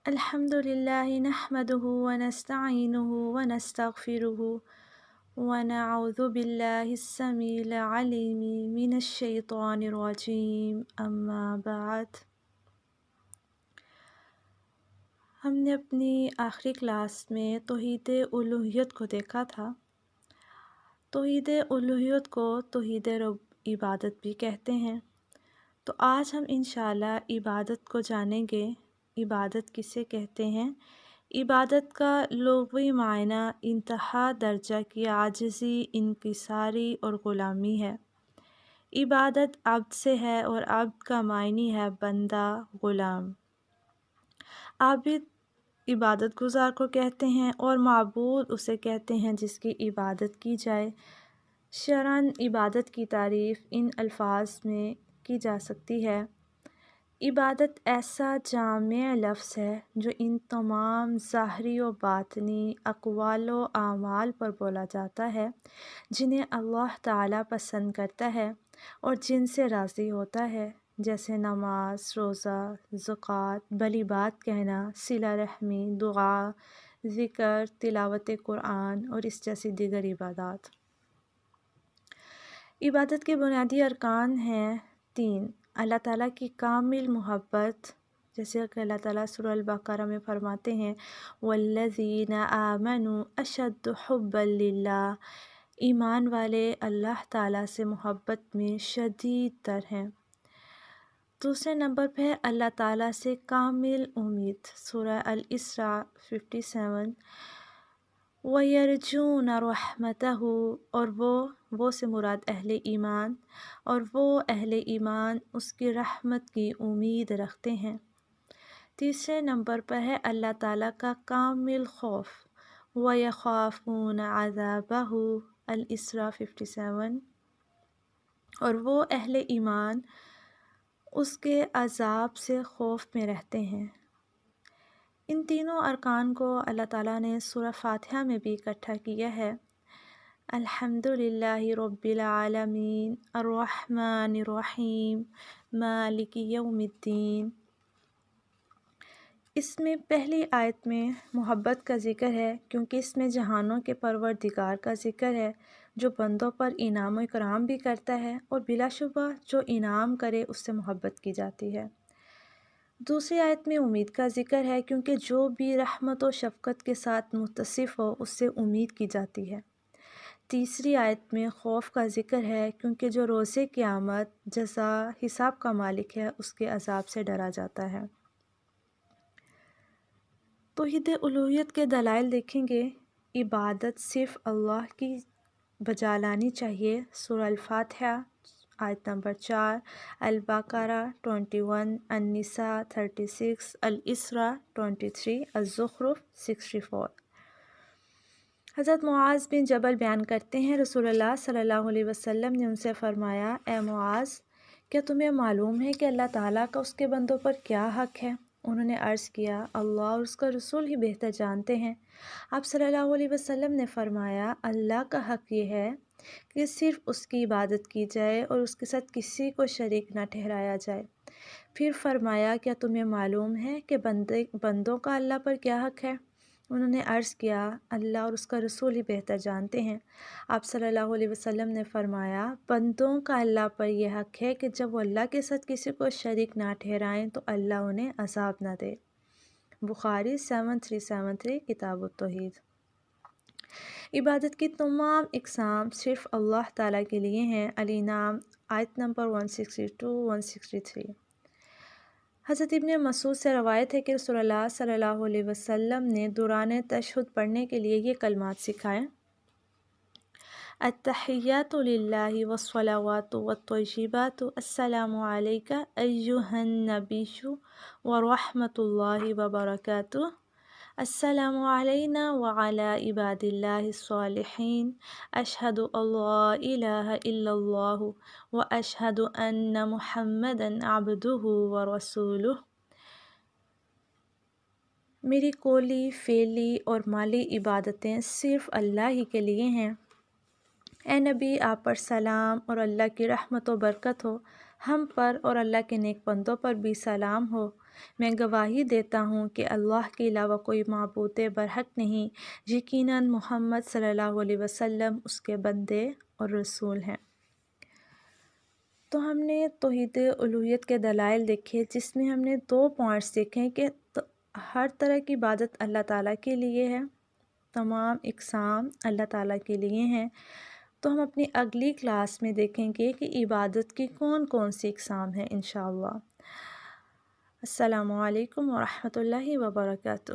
الحمد لله نحمده ونستعينه ونستغفره ونعوذ بالله السميع العليم من الشيطان الرجيم اما بعد۔ ہم نے اپنی آخری کلاس میں توحید الوہیت کو دیکھا تھا۔ توحید الوہیت کو توحید رب عبادت بھی کہتے ہیں۔ تو آج ہم انشاءاللہ عبادت کو جانیں گے۔ عبادت کسے کہتے ہیں؟ عبادت کا لغوی معنی انتہا درجہ کی عاجزی، انکساری اور غلامی ہے۔ عبادت عبد سے ہے اور عبد کا معنی ہے بندہ، غلام۔ عابد عبادت گزار کو کہتے ہیں اور معبود اسے کہتے ہیں جس کی عبادت کی جائے۔ شرعاً عبادت کی تعریف ان الفاظ میں کی جا سکتی ہے۔ عبادت ایسا جامع لفظ ہے جو ان تمام ظاہری و باطنی اقوال و اعمال پر بولا جاتا ہے جنہیں اللہ تعالیٰ پسند کرتا ہے اور جن سے راضی ہوتا ہے، جیسے نماز، روزہ، زکوٰۃ، بھلی بات کہنا، صلہ رحمی، دعا، ذکر، تلاوت قرآن اور اس جیسی دیگر عبادات۔ عبادت کے بنیادی ارکان ہیں 3۔ اللہ تعالیٰ کی کامل محبت، جیسے کہ اللہ تعالیٰ سورہ البقرہ میں فرماتے ہیں وَالَّذِينَ آمَنُوا أَشَدُّ حُبًّا لِلَّهِ، ایمان والے اللہ تعالیٰ سے محبت میں شدید تر ہیں۔ دوسرے نمبر پہ ہے اللہ تعالیٰ سے کامل امید، سورہ الاسراء 57۔ وَيَرْجُونَ رَحْمَتَهُ، اور وہ سے مراد اہل ایمان، اور وہ اہل ایمان اس کی رحمت کی امید رکھتے ہیں۔ تیسرے نمبر پر ہے اللہ تعالیٰ کا کامل خوف، وَيَخَافُونَ عَذَابَهُ، الاسراء 57۔ اور وہ اہل ایمان اس کے عذاب سے خوف میں رہتے ہیں۔ ان تینوں ارکان کو اللہ تعالیٰ نے سورہ فاتحہ میں بھی اکٹھا کیا ہے۔ الحمد للہ رب العالمین الرحمن الرحیم مالک یوم الدین۔ اس میں پہلی آیت میں محبت کا ذکر ہے کیونکہ اس میں جہانوں کے پروردگار کا ذکر ہے جو بندوں پر انعام و اکرام بھی کرتا ہے، اور بلا شبہ جو انعام کرے اس سے محبت کی جاتی ہے۔ دوسری آیت میں امید کا ذکر ہے کیونکہ جو بھی رحمت و شفقت کے ساتھ متصف ہو اس سے امید کی جاتی ہے۔ تیسری آیت میں خوف کا ذکر ہے کیونکہ جو روز قیامت جزا حساب کا مالک ہے اس کے عذاب سے ڈرا جاتا ہے۔ توحید الوہیت کے دلائل دیکھیں گے۔ عبادت صرف اللہ کی بجا لانی چاہیے، سورہ الفاتحہ آیت نمبر 4، البقرہ 21، النساء 36، الاسراء 23، الزخرف 64۔ حضرت معاذ بن جبل بیان کرتے ہیں رسول اللہ صلی اللہ علیہ وسلم نے ان سے فرمایا، اے معاذ، کیا تمہیں معلوم ہے کہ اللہ تعالیٰ کا اس کے بندوں پر کیا حق ہے؟ انہوں نے عرض کیا، اللہ اور اس کا رسول ہی بہتر جانتے ہیں۔ آپ صلی اللہ علیہ وسلم نے فرمایا، اللہ کا حق یہ ہے کہ صرف اس کی عبادت کی جائے اور اس کے ساتھ کسی کو شریک نہ ٹھہرایا جائے۔ پھر فرمایا، کیا تمہیں معلوم ہے کہ بندوں کا اللہ پر کیا حق ہے؟ انہوں نے عرض کیا، اللہ اور اس کا رسول ہی بہتر جانتے ہیں۔ آپ صلی اللہ علیہ وسلم نے فرمایا، بندوں کا اللہ پر یہ حق ہے کہ جب وہ اللہ کے ساتھ کسی کو شریک نہ ٹھہرائیں تو اللہ انہیں عذاب نہ دے۔ بخاری 7373، کتاب التوحید۔ عبادت کی تمام اقسام صرف اللہ تعالیٰ کے لیے ہیں، الانعام آیت نمبر 162، 163۔ حضرت ابن مسعود سے روایت ہے کہ رسول اللہ صلی اللہ علیہ وسلم نے دوران تشہد پڑھنے کے لیے یہ کلمات سکھائے، التحیات للہ والصلوات والطیبات، السلام علیک ایہا النبی ورحمۃ اللہ وبرکاتہ، السلام علینا وعلی عباد اللہ الصالحین، اشہد ان لا الہ الا اللہ واشہد ان محمدا عبدہ ورسولہ۔ میری قولی، فعلی اور مالی عبادتیں صرف اللہ ہی کے لیے ہیں۔ اے نبی، آپ پر سلام اور اللہ کی رحمت و برکت ہو، ہم پر اور اللہ کے نیک بندوں پر بھی سلام ہو۔ میں گواہی دیتا ہوں کہ اللہ کے علاوہ کوئی معبود برحق نہیں، یقیناً محمد صلی اللہ علیہ وسلم اس کے بندے اور رسول ہیں۔ تو ہم نے توحید الوہیت کے دلائل دیکھے، جس میں ہم نے 2 پوائنٹس دیکھے کہ ہر طرح کی عبادت اللہ تعالیٰ کے لیے ہے، تمام اقسام اللہ تعالیٰ کے لیے ہیں۔ تو ہم اپنی اگلی کلاس میں دیکھیں گے کہ عبادت کی کون کون سی اقسام ہیں انشاءاللہ۔ السلام علیکم ورحمۃ اللہ وبرکاتہ۔